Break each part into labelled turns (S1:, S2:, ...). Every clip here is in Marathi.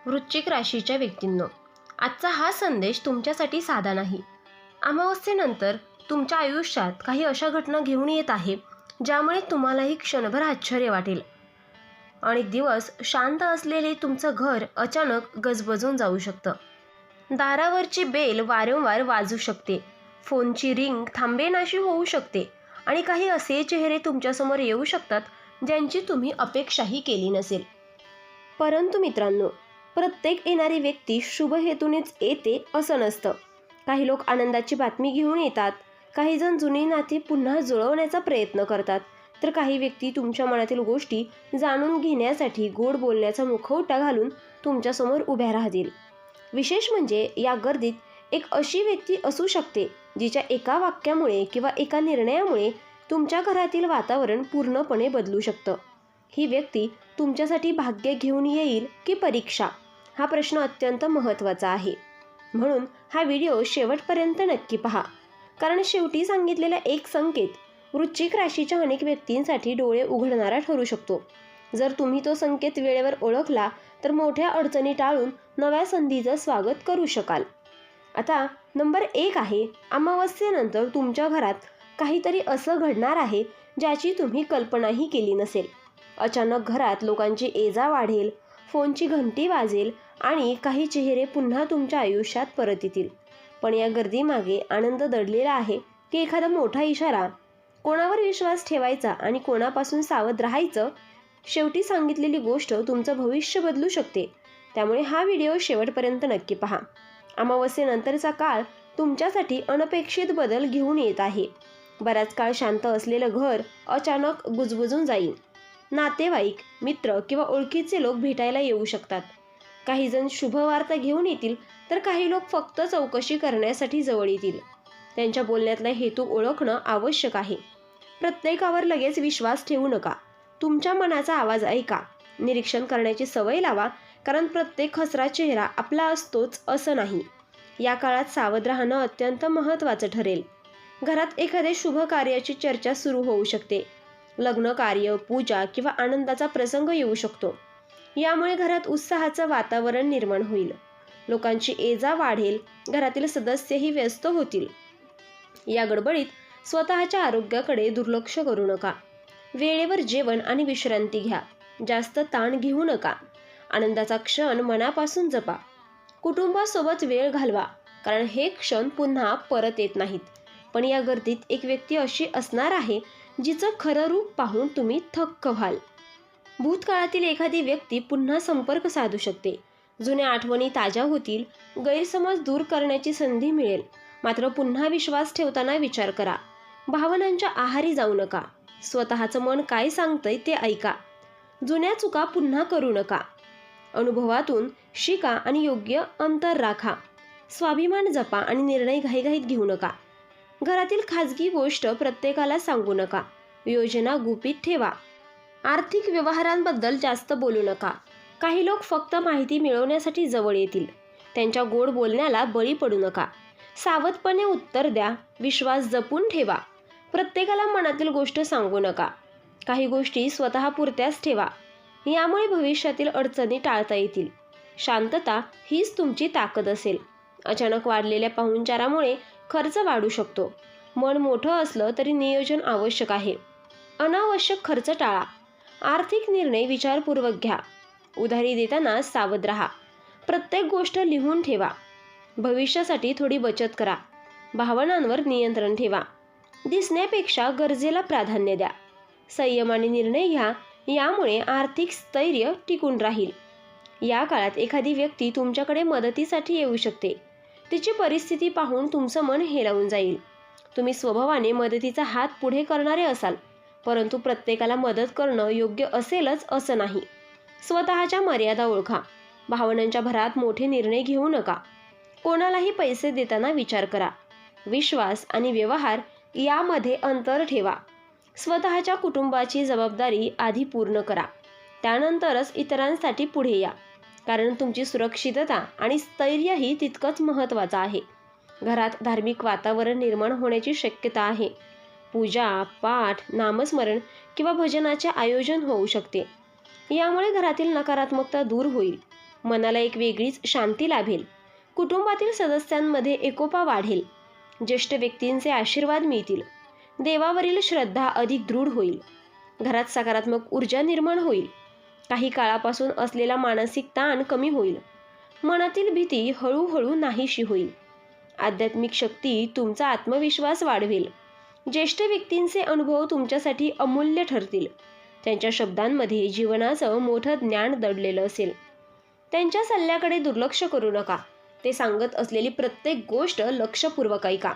S1: वृश्चिक राशीच्या व्यक्तींनो, आजचा हा संदेश तुमच्यासाठी साधा नाही. अमावस्येनंतर तुमच्या आयुष्यात काही अशा घटना घेऊन येत आहे ज्यामुळे तुम्हालाही क्षणभर आश्चर्य वाटेल. अनेक दिवस शांत असलेले तुमचं घर अचानक गजबजून जाऊ शकतं. दारावरची बेल वारंवार वाजू शकते, फोनची रिंग थांबेनाशी होऊ शकते आणि काही असे चेहरे तुमच्यासमोर येऊ शकतात ज्यांची तुम्ही अपेक्षाही केली नसेल. परंतु मित्रांनो, प्रत्येक येणारी व्यक्ती शुभ हेतूनेच येते असं नसतं. काही लोक आनंदाची बातमी घेऊन येतात, काही जण जुनी नाती पुन्हा जुळवण्याचा प्रयत्न करतात, तर काही व्यक्ती तुमच्या मनातील गोष्टी जाणून घेण्यासाठी गोड बोलण्याचा मुखवटा घालून तुमच्यासमोर उभ्या राहतील. विशेष म्हणजे या गर्दीत एक अशी व्यक्ती असू शकते जिच्या एका वाक्यामुळे किंवा एका निर्णयामुळे तुमच्या घरातील वातावरण पूर्णपणे बदलू शकतं. ही व्यक्ती तुमच्यासाठी भाग्य घेऊन येईल की परीक्षा, हा प्रश्न अत्यंत महत्त्वाचा आहे. म्हणून हा व्हिडिओ शेवटपर्यंत नक्की पहा, कारण शेवटी सांगितलेला एक संकेत वृश्चिक राशीच्या अनेक व्यक्तींसाठी डोळे उघडणारा ठरू शकतो. जर तुम्ही तो संकेत वेळेवर ओळखला तर मोठ्या अडचणी टाळून नव्या संधीचं स्वागत करू शकाल. आता नंबर 1 आहे, अमावस्येनंतर तुमच्या घरात काहीतरी असं घडणार आहे ज्याची तुम्ही कल्पनाही केली नसेल. अचानक घरात लोकांची ये-जा वाढेल, फोनची घंटी वाजेल आणि काही चेहरे पुन्हा तुमच्या आयुष्यात परत येतील. पण या गर्दीमागे आनंद दडलेला आहे की एखादा मोठा इशारा? कोणावर विश्वास ठेवायचा आणि कोणापासून सावध राहायचं? शेवटी सांगितलेली गोष्ट तुमचं भविष्य बदलू शकते. त्यामुळे हा व्हिडिओ शेवटपर्यंत नक्की पहा. अमावस्येनंतरचा काळ तुमच्यासाठी अनपेक्षित बदल घेऊन येत आहे. बराच काळ शांत असलेलं घर अचानक गुजबुजून जाईल. नातेवाईक, मित्र किंवा ओळखीचे लोक भेटायला येऊ शकतात. काही जण शुभवार्ता घेऊन येतील, तर काही लोक फक्त चौकशी करण्यासाठी जवळ येतील. त्यांच्या बोलण्यातला हेतू ओळखणं आवश्यक आहे. प्रत्येकावर लगेच विश्वास ठेवू नका. तुमच्या मनाचा आवाज ऐका, निरीक्षण करण्याची सवय लावा, कारण प्रत्येक हसरा चेहरा आपला असतोच असं नाही. या काळात सावध राहणं अत्यंत महत्त्वाचं ठरेल. घरात एखाद्या शुभ कार्याची चर्चा सुरू होऊ शकते. लग्न कार्य, पूजा किंवा आनंदाचा प्रसंग येऊ शकतो. यामुळे घरात उत्साहाचं वातावरण निर्माण होईल. लोकांची ये-जा वाढेल, घरातील सदस्यही व्यस्त होतील. या गडबडीत स्वतःच्या आरोग्याकडे दुर्लक्ष करू नका. वेळेवर जेवण आणि विश्रांती घ्या. जास्त ताण घेऊ नका. आनंदाचा क्षण मनापासून जपा. कुटुंबासोबत वेळ घालवा, कारण हे क्षण पुन्हा परत येत नाहीत. पण या गर्दीत एक व्यक्ती अशी असणार आहे जिचं खरं रूप पाहून तुम्ही थक्क व्हाल. भूतकाळातील एखादी व्यक्ती पुन्हा संपर्क साधू शकते. जुन्या आठवणी ताज्या होतील. गैरसमज दूर करण्याची संधी मिळेल. मात्र पुन्हा विश्वास ठेवताना विचार करा. भावनांच्या आहारी जाऊ नका. स्वतःचं मन काय सांगतंय ते ऐका. जुन्या चुका पुन्हा करू नका. अनुभवातून शिका आणि योग्य अंतर राखा. स्वाभिमान जपा आणि निर्णय घाईघाईत घेऊ नका. घरातील खाजगी गोष्ट प्रत्येकाला सांगू नका. योजना गुपित ठेवा. आर्थिक व्यवहारांबद्दल जास्त बोलू नका. काही लोक फक्त माहिती मिळवण्यासाठी जवळ येतील. त्यांच्या गोड बोलण्याला बळी पडू नका. सावधपणे उत्तर द्या. विश्वास जपून ठेवा. प्रत्येकाला मनातील गोष्ट सांगू नका. काही गोष्टी स्वतःपुरत्याच ठेवा. यामुळे भविष्यातील अडचणी टाळता येतील. शांतता हीच तुमची ताकद असेल. अचानक वाढलेल्या पाहुणचारामुळे खर्च वाढू शकतो. मन मोठं असलं तरी नियोजन आवश्यक आहे. अनावश्यक खर्च टाळा. आर्थिक निर्णय विचारपूर्वक घ्या. उधारी देताना सावध राहा. प्रत्येक गोष्ट लिहून ठेवा. भविष्यासाठी थोडी बचत करा. भावनांवर नियंत्रण ठेवा. दिसण्यापेक्षा गरजेला प्राधान्य द्या. संयमाने निर्णय घ्या. यामुळे आर्थिक स्थैर्य टिकून राहील. या काळात एखादी व्यक्ती तुमच्याकडे मदतीसाठी येऊ शकते. तिची परिस्थिती पाहून तुमचं मन हेलावून जाईल. तुम्ही स्वभावाने मदतीचा हात पुढे करणारे असाल, परंतु प्रत्येकाला मदत करणं योग्य असेलच असं नाही. स्वतःच्या मर्यादा ओळखा. भावनांच्या भरात मोठे निर्णय घेऊ नका. कोणालाही पैसे देताना विचार करा. विश्वास आणि व्यवहार यामध्ये अंतर ठेवा. स्वतःच्या कुटुंबाची जबाबदारी आधी पूर्ण करा. त्यानंतरच इतरांसाठी पुढे या, कारण तुमची सुरक्षितता आणि स्थैर्यही तितकंच महत्त्वाचं आहे. घरात धार्मिक वातावरण निर्माण होण्याची शक्यता आहे. पूजा, पाठ, नामस्मरण किंवा भजनाचे आयोजन होऊ शकते. यामुळे घरातील नकारात्मकता दूर होईल. मनाला एक वेगळीच शांती लाभेल. कुटुंबातील सदस्यांमध्ये एकोपा वाढेल. ज्येष्ठ व्यक्तींचे आशीर्वाद मिळतील. देवावरील श्रद्धा अधिक दृढ होईल. घरात सकारात्मक ऊर्जा निर्माण होईल. काही काळापासून असलेला मानसिक ताण कमी होईल. मनातील भीती हळूहळू नाहीशी होईल. आध्यात्मिक शक्ती तुमचा आत्मविश्वास वाढवेल. ज्येष्ठ व्यक्तींचे अनुभव तुमच्यासाठी अमूल्य ठरतील. त्यांच्या शब्दांमध्ये जीवनाचं मोठं ज्ञान दडलेलं असेल. त्यांच्या सल्ल्याकडे दुर्लक्ष करू नका. ते सांगत असलेली प्रत्येक गोष्ट लक्षपूर्वक ऐका.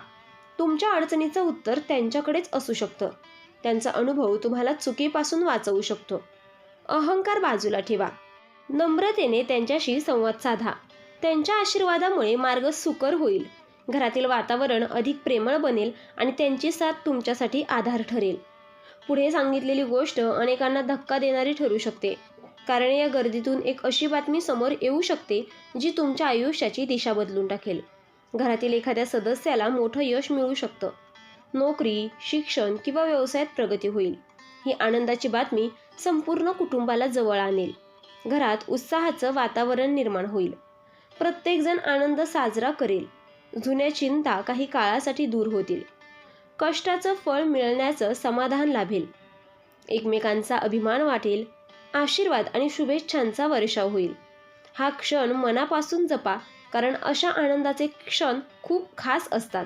S1: तुमच्या अडचणीचं उत्तर त्यांच्याकडेच असू शकतं. त्यांचा अनुभव तुम्हाला चुकीपासून वाचवू शकतो. अहंकार बाजूला ठेवा. नम्रतेने त्यांच्याशी संवाद साधा. त्यांच्या आशीर्वादामुळे मार्ग सुकर होईल. घरातील वातावरण अधिक प्रेमळ बनेल आणि त्यांची साथ तुमच्यासाठी आधार ठरेल. पुढे सांगितलेली गोष्ट अनेकांना धक्का देणारी ठरू शकते, कारण या गर्दीतून एक अशी बातमी समोर येऊ शकते जी तुमच्या आयुष्याची दिशा बदलून टाकेल. घरातील एखाद्या सदस्याला मोठं यश मिळू शकतं. नोकरी, शिक्षण किंवा व्यवसायात प्रगती होईल. ही आनंदाची बातमी संपूर्ण कुटुंबाला जवळ आणेल. घरात उत्साहाचं वातावरण निर्माण होईल. प्रत्येकजण आनंद साजरा करेल. जुन्या चिंता काही काळासाठी दूर होतील. कष्टाचं फळ मिळण्याचं समाधान लाभेल. एकमेकांचा अभिमान वाटेल. आशीर्वाद आणि शुभेच्छांचा वर्षाव होईल. हा क्षण मनापासून जपा, कारण अशा आनंदाचे क्षण खूप खास असतात.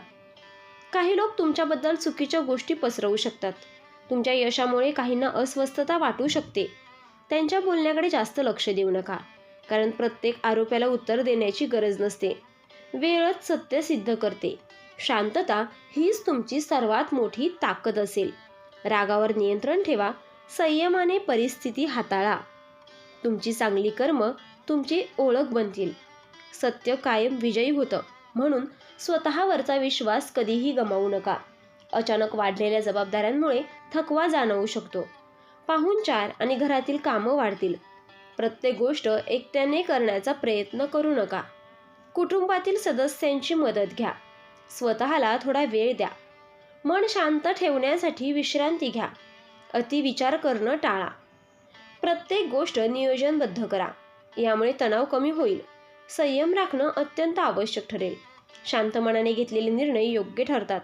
S1: काही लोक तुमच्याबद्दल चुकीच्या गोष्टी पसरवू शकतात. तुमच्या यशामुळे काहींना अस्वस्थता वाटू शकते. त्यांच्या बोलण्याकडे जास्त लक्ष देऊ नका, कारण प्रत्येक आरोपाला उत्तर देण्याची गरज नसते. वेळच सत्य सिद्ध करते. शांतता हीच तुमची सर्वात मोठी ताकद असेल. रागावर नियंत्रण ठेवा. संयमाने परिस्थिती हाताळा. तुमची चांगली कर्म तुमची ओळख बनतील. सत्य कायम विजयी होतं, म्हणून स्वतःवरचा विश्वास कधीही गमावू नका. अचानक वाढलेल्या जबाबदाऱ्यांमुळे थकवा जाणवू शकतो. पाहुणचार आणि घरातील कामं वाढतील. प्रत्येक गोष्ट एकट्याने करण्याचा प्रयत्न करू नका. कुटुंबातील सदस्यांची मदत घ्या. स्वतःला थोडा वेळ द्या. मन शांत ठेवण्यासाठी विश्रांती घ्या. अतिविचार करणं टाळा. प्रत्येक गोष्ट नियोजनबद्ध करा. यामुळे तणाव कमी होईल. संयम राखणं अत्यंत आवश्यक ठरेल. शांत मनाने घेतलेले निर्णय योग्य ठरतात.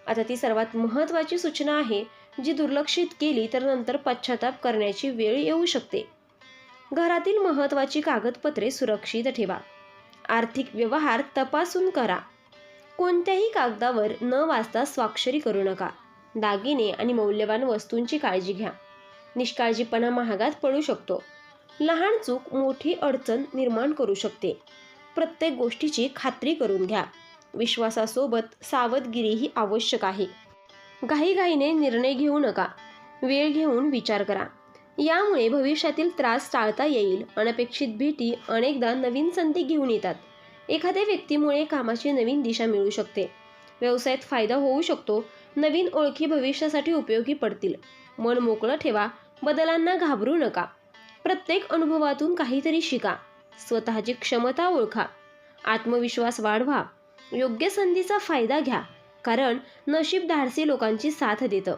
S1: आता ती सर्वात महत्त्वाची सूचना आहे, जी दुर्लक्षित केली तर नंतर पश्चाताप करण्याची वेळ येऊ शकते. घरातील महत्त्वाची कागदपत्रे सुरक्षित ठेवा. आर्थिक व्यवहार तपासून करा. कोणत्याही कागदावर न वाचता स्वाक्षरी करू नका. दागिने आणि मौल्यवान वस्तूंची काळजी घ्या. निष्काळजीपणा महागात पडू शकतो. लहान चूक मोठी अडचण निर्माण करू शकते. प्रत्येक गोष्टीची खात्री करून घ्या. विश्वासासोबत सावधगिरीही आवश्यक आहे. घाईघाईने निर्णय घेऊ नका. वेळ घेऊन विचार करा. यामुळे भविष्यातील त्रास टाळता येईल. अनपेक्षित भेटी अनेकदा नवीन संधी घेऊन येतात. एखाद्या व्यक्तीमुळे कामाची नवीन दिशा मिळू शकते. व्यवसायात फायदा होऊ शकतो. नवीन ओळखी भविष्यासाठी उपयोगी पडतील. मन मोकळं ठेवा. बदलांना घाबरू नका. प्रत्येक अनुभवातून काहीतरी शिका. स्वतःची क्षमता ओळखा. आत्मविश्वास वाढवा. योग्य संधीचा फायदा घ्या, कारण नशीब धाडसी लोकांची साथ देतं.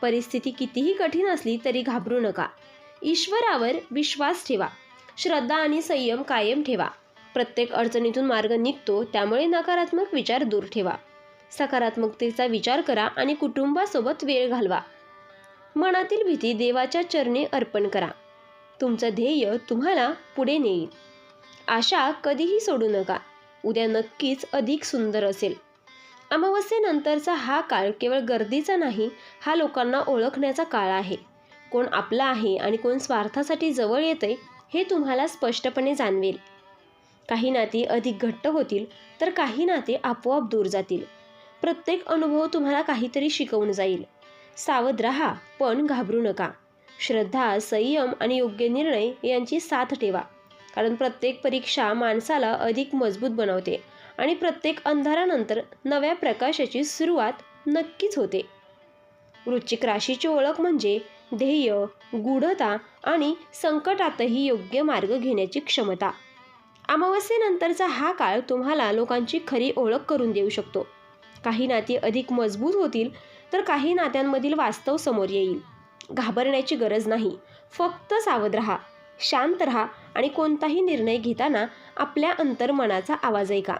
S1: परिस्थिती कितीही कठीण असली तरी घाबरू नका. ईश्वरावर विश्वास ठेवा. श्रद्धा आणि संयम कायम ठेवा. प्रत्येक अडचणीतून मार्ग निघतो, त्यामुळे नकारात्मक विचार दूर ठेवा. सकारात्मकतेचा विचार करा आणि कुटुंबासोबत वेळ घालवा. मनातील भीती देवाच्या चरणी अर्पण करा. तुमचं ध्येय तुम्हाला पुढे नेईल. आशा कधीही सोडू नका. उद्या नक्कीच अधिक सुंदर असेल. अमावस्येनंतरचा हा काळ केवळ गर्दीचा नाही, हा लोकांना ओळखण्याचा काळ आहे. कोण आपला आहे आणि कोण स्वार्थासाठी जवळ येतंय हे तुम्हाला स्पष्टपणे जाणवेल. काही नाती अधिक घट्ट होतील, तर काही नाते आपोआप दूर जातील. प्रत्येक अनुभव तुम्हाला काहीतरी शिकवून जाईल. सावध राहा, पण घाबरू नका. श्रद्धा, संयम आणि योग्य निर्णय यांची साथ ठेवा, कारण प्रत्येक परीक्षा माणसाला अधिक मजबूत बनवते आणि प्रत्येक अंधारानंतर नव्या प्रकाशाची सुरुवात नक्कीच होते. वृश्चिक राशीची ओळख म्हणजे ध्येय, गूढता आणि संकटातही योग्य मार्ग घेण्याची क्षमता. अमावस्येनंतरचा हा काळ तुम्हाला लोकांची खरी ओळख करून देऊ शकतो. काही नाती अधिक मजबूत होतील, तर काही नात्यांमधील वास्तव समोर येईल. घाबरण्याची गरज नाही. फक्त सावध राहा, शांत राहा आणि कोणताही निर्णय घेताना आपल्या अंतर्मनाचा आवाज ऐका.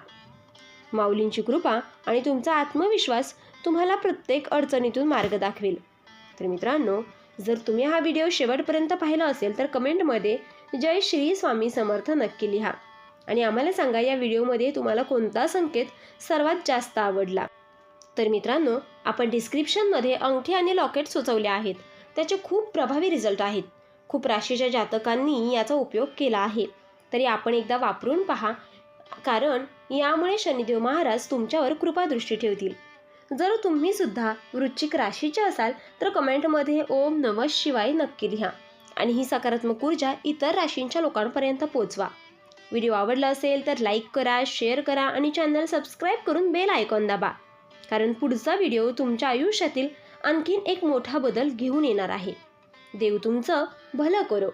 S1: माऊलींची कृपा आणि तुमचा आत्मविश्वास तुम्हाला प्रत्येक अडचणीतून मार्ग दाखवेल. तर मित्रांनो, जर तुम्ही हा व्हिडिओ शेवटपर्यंत पाहिला असेल तर कमेंटमध्ये जय श्री स्वामी समर्थ नक्की लिहा आणि आम्हाला सांगा या व्हिडिओमध्ये तुम्हाला कोणता संकेत सर्वात जास्त आवडला. तर मित्रांनो, आपण डिस्क्रिप्शनमध्ये अंगठी आणि लॉकेट सुचवले आहेत. त्याचे खूप प्रभावी रिझल्ट आहेत. खूप राशीच्या जातकांनी याचा उपयोग केला आहे. तरी आपण एकदा वापरून पहा, कारण यामुळे शनिदेव महाराज तुमच्यावर कृपादृष्टी ठेवतील. जर तुम्ही सुद्धा वृश्चिक राशीचे असाल तर कमेंटमध्ये ओम नमः शिवाय नक्की लिहा आणि ही सकारात्मक ऊर्जा इतर राशींच्या लोकांपर्यंत पोहोचवा. व्हिडिओ आवडला असेल तर लाईक करा, शेअर करा आणि चॅनल सबस्क्राईब करून बेल आयकॉन दाबा, कारण पुढचा व्हिडिओ तुमच्या आयुष्यातील आणखीन एक मोठा बदल घेऊन येणार आहे. देव तुमचं भलं करो.